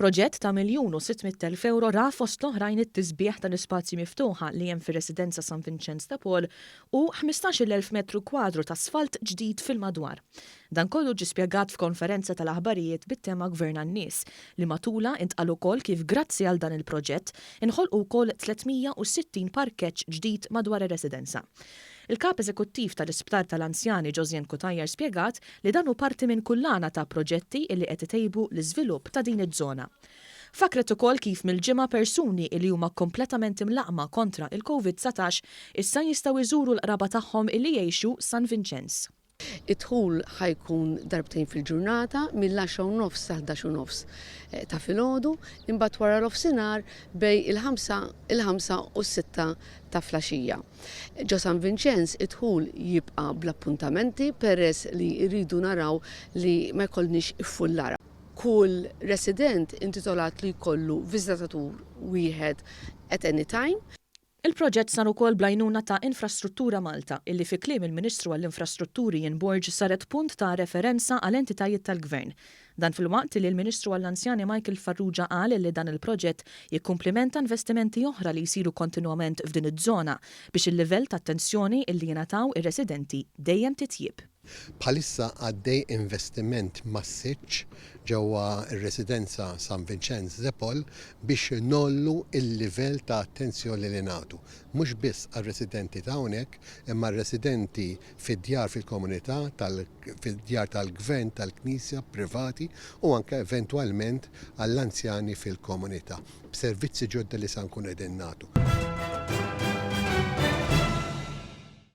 Il-proġett ta' €1,600,000 ra fost l-oħrajn it-tisbiħ tal-ispazji miftuħa li hemm fir-residenza San Vinċenz de Paul u 15,000 metru kwadru ta' asfalt ġdid fil-madwar. Dan kollu ġie spjegat f'konferenza tal-aħbarijiet bit-tema Gvern għan-Nies li matula intqal ukoll kif grazzi għal dan il-proġett inħolqu wkoll 360 parkeġġ ġdid madwar ir-residenza. Il-Kap Eżekuttiv tal-isptar tal-anzjani Josianne Cutajar spjegat li dan hu parti minn kullana ta' proġetti li qed itejbu l-iżvilupp ta' din iż-żona. Fakret ukoll kif mill-ġimgħa persuni li huma kompletament imlaqqma kontra il-COVID-19 issa jistgħu jżuru l-qraba tagħhom illi jgħixu San Vinċenz. Id-dħul ħajkun darbtejn fil-ġurnata mill-10:30 sa 11:30 ta' filgħodu, imbagħad wara l-ofsinhar bej il-5 u 6 ta' flaxija. Ġo San Vinċenz id-dħul jibqa' bl-appuntamenti peress li jridu naraw li ma jkollniex iffullara. Kull resident intitolat li jkollu viżitatur wieħed at any time. Il-proġett sar ukoll bl-għajnuna ta' Infrastruttura Malta, illi fi kliem il-Ministru għall-Infrastrutturi jinborġ saret punt ta' referenza għal entitajiet tal-Gvern. Dan fil-waqt li l-Ministru għall-Anzjani Michael Farrugia qal li dan il-proġett jikkumplimenta investimenti oħra li jsiru kontinwament f'din iż-żona biex il-livell ta' attenzjoni illi jingħataw ir-residenti dejjem titjib. Bħalissa għaddej investiment massiċ ġewwa ir-residenza San Vinċenz de Paul biex nollu il-livell ta' attenzjoni li nagħtu. Mhux biss għar-residenti ta' hawnhekk, imma r-residenti fid-djar fil-komunità, fid-djar tal-Gvern, tal-Knisja, privati u anke eventwalment għall-anzjani fil-komunità b'servizzi ġodda li se nkunu qegħdin nagħtu.